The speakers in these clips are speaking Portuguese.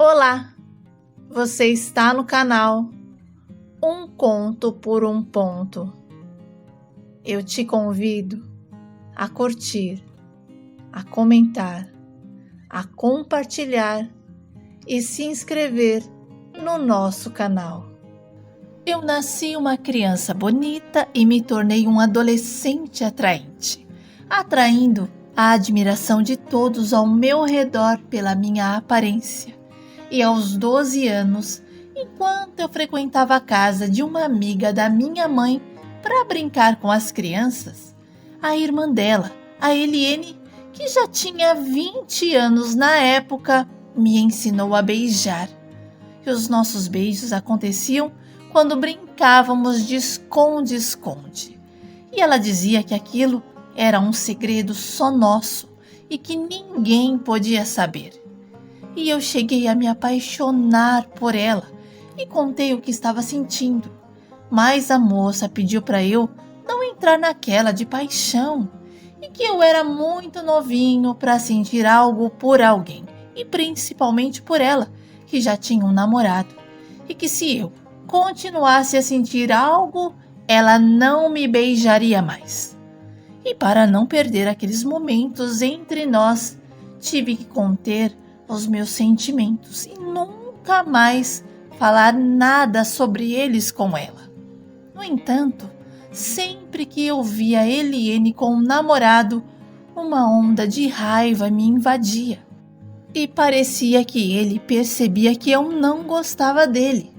Olá, você está no canal Um Conto por um Ponto. Eu te convido a curtir, a comentar, a compartilhar e se inscrever no nosso canal. Eu nasci uma criança bonita e me tornei um adolescente atraente, atraindo a admiração de todos ao meu redor pela minha aparência. E aos 12 anos, enquanto eu frequentava a casa de uma amiga da minha mãe para brincar com as crianças, a irmã dela, a Eliene, que já tinha 20 anos na época, me ensinou a beijar. E os nossos beijos aconteciam quando brincávamos de esconde-esconde. E ela dizia que aquilo era um segredo só nosso e que ninguém podia saber. E eu cheguei a me apaixonar por ela e contei o que estava sentindo. Mas a moça pediu para eu não entrar naquela de paixão e que eu era muito novinho para sentir algo por alguém e principalmente por ela, que já tinha um namorado, e que se eu continuasse a sentir algo, ela não me beijaria mais. E para não perder aqueles momentos entre nós, tive que conter os meus sentimentos e nunca mais falar nada sobre eles com ela. No entanto, sempre que eu via Eliene com um namorado, uma onda de raiva me invadia. E parecia que ele percebia que eu não gostava dele.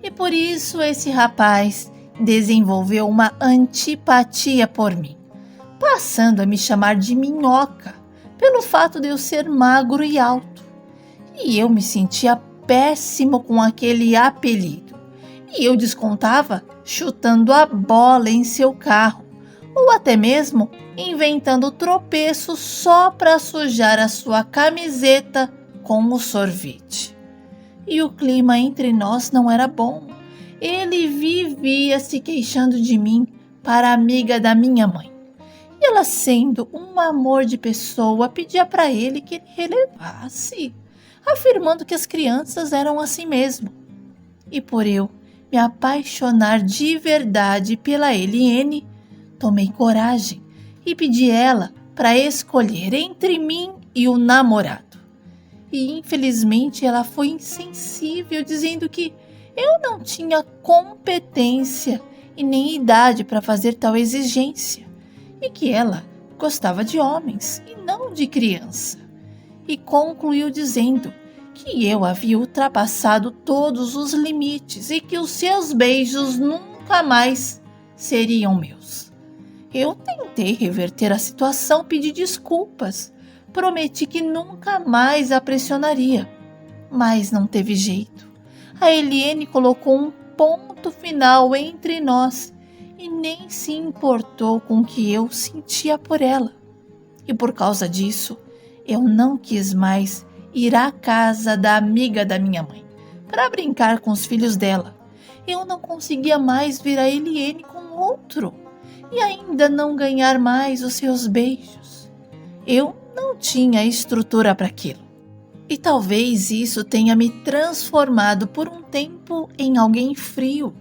E por isso esse rapaz desenvolveu uma antipatia por mim, passando a me chamar de minhoca, pelo fato de eu ser magro e alto. E eu me sentia péssimo com aquele apelido. E eu descontava chutando a bola em seu carro, ou até mesmo inventando tropeço só para sujar a sua camiseta com o sorvete. E o clima entre nós não era bom. Ele vivia se queixando de mim para a amiga da minha mãe. E ela, sendo um amor de pessoa, pedia para ele que ele relevasse, afirmando que as crianças eram assim mesmo. E por eu me apaixonar de verdade pela Eliene, tomei coragem e pedi ela para escolher entre mim e o namorado. E infelizmente ela foi insensível, dizendo que eu não tinha competência e nem idade para fazer tal exigência, e que ela gostava de homens e não de criança. E concluiu dizendo que eu havia ultrapassado todos os limites e que os seus beijos nunca mais seriam meus. Eu tentei reverter a situação, pedi desculpas, prometi que nunca mais a pressionaria, mas não teve jeito. A Eliene colocou um ponto final entre nós e nem se importou com o que eu sentia por ela. E por causa disso, eu não quis mais ir à casa da amiga da minha mãe para brincar com os filhos dela. Eu não conseguia mais ver a Eliene com outro e ainda não ganhar mais os seus beijos. Eu não tinha estrutura para aquilo. E talvez isso tenha me transformado por um tempo em alguém frio,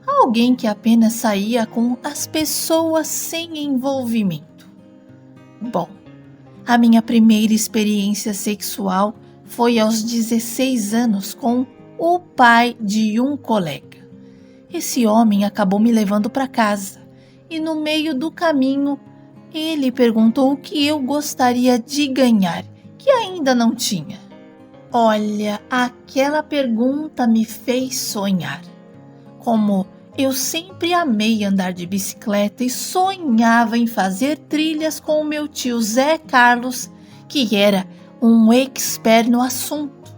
alguém que apenas saía com as pessoas sem envolvimento. Bom, a minha primeira experiência sexual foi aos 16 anos com o pai de um colega. Esse homem acabou me levando para casa e no meio do caminho ele perguntou o que eu gostaria de ganhar, que ainda não tinha. Olha, aquela pergunta me fez sonhar. Como eu sempre amei andar de bicicleta e sonhava em fazer trilhas com o meu tio Zé Carlos, que era um expert no assunto.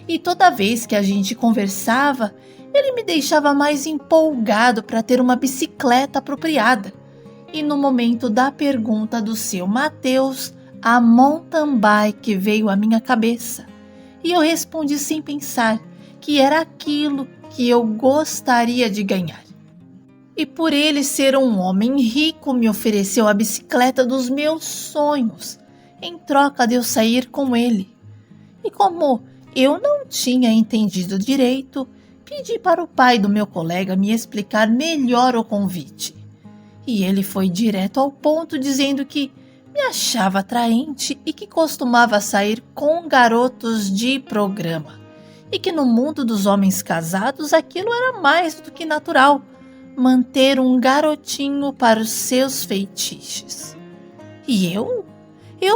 E toda vez que a gente conversava, ele me deixava mais empolgado para ter uma bicicleta apropriada. E no momento da pergunta do seu Matheus, a mountain bike veio à minha cabeça. E eu respondi sem pensar que era aquilo que eu gostaria de ganhar. E por ele ser um homem rico, me ofereceu a bicicleta dos meus sonhos, em troca de eu sair com ele. E como eu não tinha entendido direito, pedi para o pai do meu colega me explicar melhor o convite. E ele foi direto ao ponto, dizendo que me achava atraente e que costumava sair com garotos de programa, e que no mundo dos homens casados aquilo era mais do que natural, manter um garotinho para os seus feitiços. E eu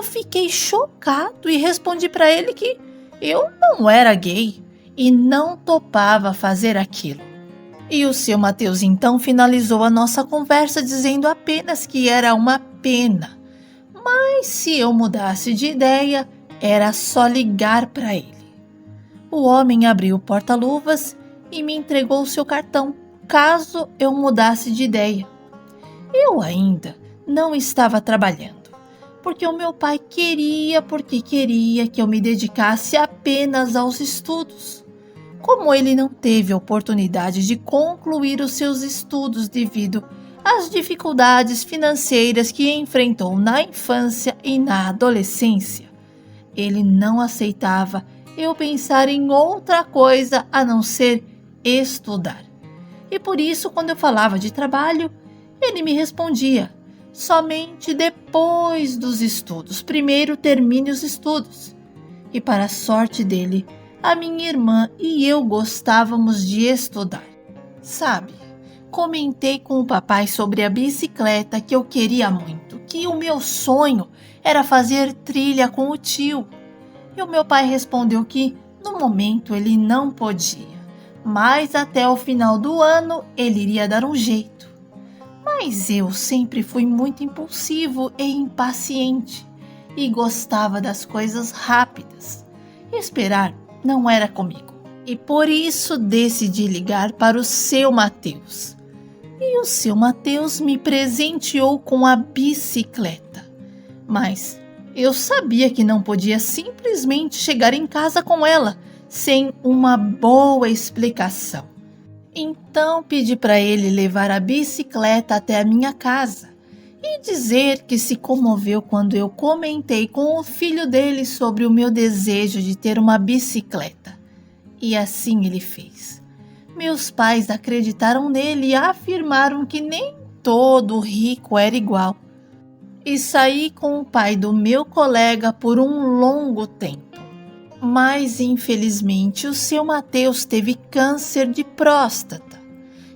fiquei chocado e respondi para ele que eu não era gay e não topava fazer aquilo. E o seu Mateus então finalizou a nossa conversa dizendo apenas que era uma pena, mas se eu mudasse de ideia, era só ligar para ele. O homem abriu o porta-luvas e me entregou seu cartão, caso eu mudasse de ideia. Eu ainda não estava trabalhando, porque o meu pai queria que eu me dedicasse apenas aos estudos. Como ele não teve oportunidade de concluir os seus estudos devido às dificuldades financeiras que enfrentou na infância e na adolescência, ele não aceitava eu pensar em outra coisa a não ser estudar. E por isso, quando eu falava de trabalho, ele me respondia: somente depois dos estudos. Primeiro termine os estudos. E para a sorte dele, a minha irmã e eu gostávamos de estudar. Sabe, comentei com o papai sobre a bicicleta que eu queria muito, que o meu sonho era fazer trilha com o tio. E o meu pai respondeu que, no momento, ele não podia, mas até o final do ano ele iria dar um jeito. Mas eu sempre fui muito impulsivo e impaciente e gostava das coisas rápidas. Esperar não era comigo. E por isso decidi ligar para o seu Mateus. E o seu Mateus me presenteou com a bicicleta. Mas eu sabia que não podia simplesmente chegar em casa com ela sem uma boa explicação. Então pedi para ele levar a bicicleta até a minha casa e dizer que se comoveu quando eu comentei com o filho dele sobre o meu desejo de ter uma bicicleta. E assim ele fez. Meus pais acreditaram nele e afirmaram que nem todo rico era igual. E saí com o pai do meu colega por um longo tempo. Mas, infelizmente, o seu Mateus teve câncer de próstata.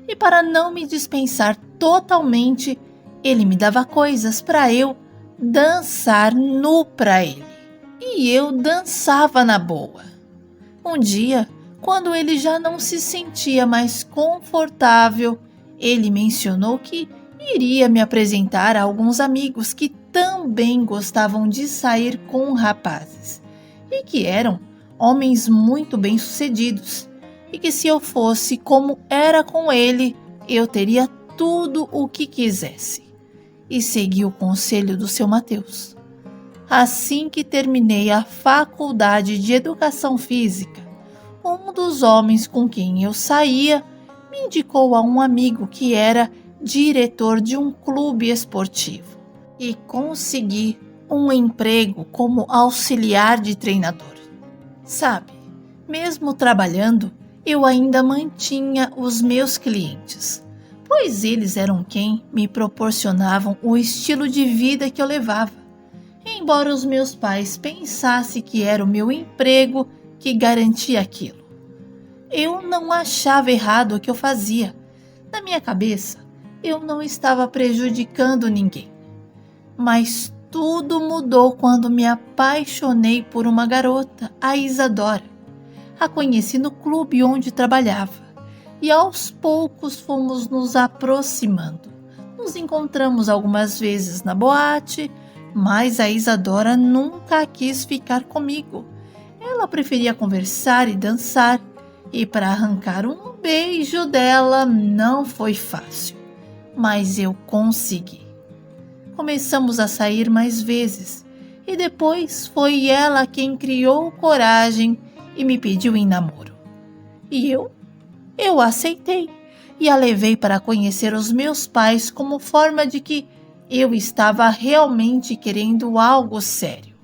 E para não me dispensar totalmente, ele me dava coisas para eu dançar nu para ele. E eu dançava na boa. Um dia, quando ele já não se sentia mais confortável, ele mencionou que iria me apresentar a alguns amigos que também gostavam de sair com rapazes e que eram homens muito bem-sucedidos, e que se eu fosse como era com ele, eu teria tudo o que quisesse. E segui o conselho do seu Mateus. Assim que terminei a faculdade de Educação Física, um dos homens com quem eu saía me indicou a um amigo que era diretor de um clube esportivo e consegui um emprego como auxiliar de treinador. Sabe, mesmo trabalhando, eu ainda mantinha os meus clientes, pois eles eram quem me proporcionavam o estilo de vida que eu levava, embora os meus pais pensassem que era o meu emprego que garantia aquilo. Eu não achava errado o que eu fazia. Na minha cabeça, eu não estava prejudicando ninguém. Mas tudo mudou quando me apaixonei por uma garota, a Isadora. A conheci no clube onde trabalhava e aos poucos fomos nos aproximando. Nos encontramos algumas vezes na boate, mas a Isadora nunca quis ficar comigo. Ela preferia conversar e dançar, e para arrancar um beijo dela não foi fácil, mas eu consegui. Começamos a sair mais vezes e depois foi ela quem criou coragem e me pediu em namoro. E eu aceitei e a levei para conhecer os meus pais como forma de que eu estava realmente querendo algo sério.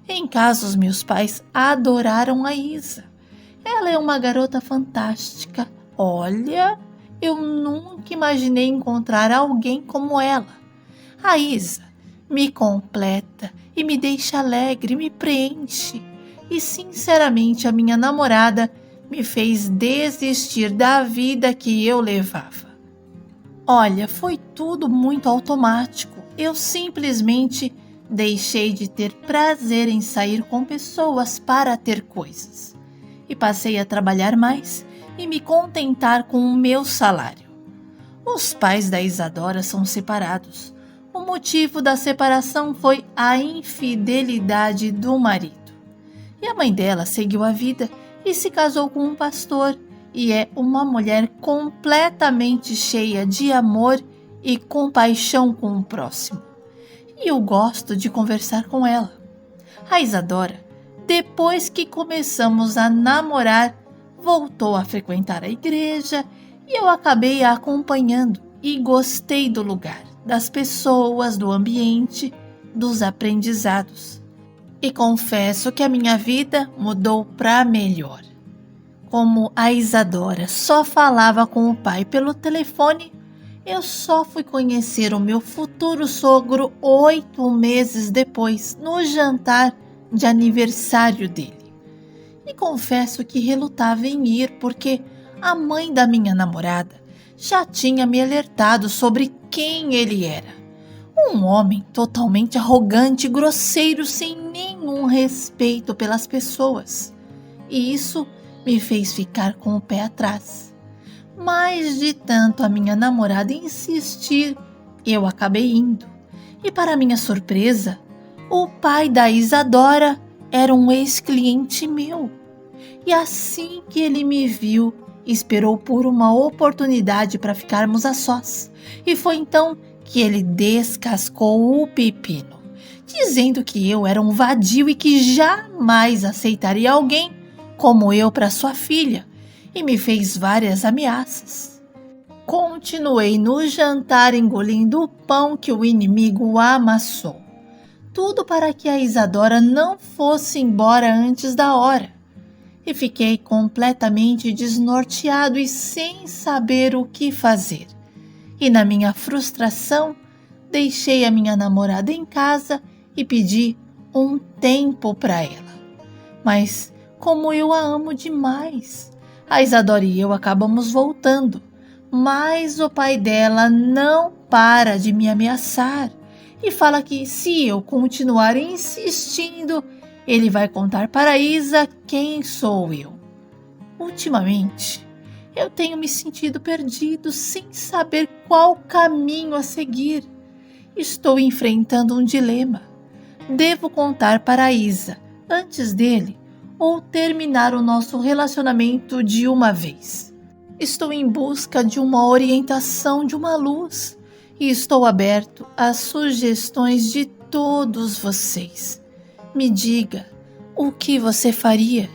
Em casa, os meus pais adoraram a Isa Ela é uma garota fantástica. Olha, eu nunca imaginei encontrar alguém como ela. A Isa me completa e me deixa alegre, me preenche. E sinceramente, a minha namorada me fez desistir da vida que eu levava. Olha, foi tudo muito automático. Eu simplesmente deixei de ter prazer em sair com pessoas para ter coisas. E passei a trabalhar mais e me contentar com o meu salário. Os pais da Isadora são separados. O motivo da separação foi a infidelidade do marido. E a mãe dela seguiu a vida e se casou com um pastor, e é uma mulher completamente cheia de amor e compaixão com o próximo. E eu gosto de conversar com ela. A Isadora, depois que começamos a namorar, voltou a frequentar a igreja e eu acabei a acompanhando e gostei do lugar, das pessoas, do ambiente, dos aprendizados. E confesso que a minha vida mudou para melhor. Como a Isadora só falava com o pai pelo telefone, eu só fui conhecer o meu futuro sogro 8 meses depois, no jantar de aniversário dele. E confesso que relutava em ir porque a mãe da minha namorada já tinha me alertado sobre quem ele era. Um homem totalmente arrogante e grosseiro, sem nenhum respeito pelas pessoas. E isso me fez ficar com o pé atrás. Mas de tanto a minha namorada insistir, eu acabei indo. E para minha surpresa, o pai da Isadora era um ex-cliente meu. E assim que ele me viu, esperou por uma oportunidade para ficarmos a sós. E foi então que ele descascou o pepino, dizendo que eu era um vadio e que jamais aceitaria alguém como eu para sua filha, e me fez várias ameaças. Continuei no jantar engolindo o pão que o inimigo amassou. Tudo para que a Isadora não fosse embora antes da hora. E fiquei completamente desnorteado e sem saber o que fazer. E na minha frustração, deixei a minha namorada em casa e pedi um tempo para ela. Mas como eu a amo demais, a Isadora e eu acabamos voltando, mas o pai dela não para de me ameaçar e fala que se eu continuar insistindo, ele vai contar para a Isa quem sou eu. Ultimamente, eu tenho me sentido perdido sem saber qual caminho a seguir. Estou enfrentando um dilema. Devo contar para a Isa antes dele ou terminar o nosso relacionamento de uma vez? Estou em busca de uma orientação, de uma luz, e estou aberto às sugestões de todos vocês. Me diga, o que você faria?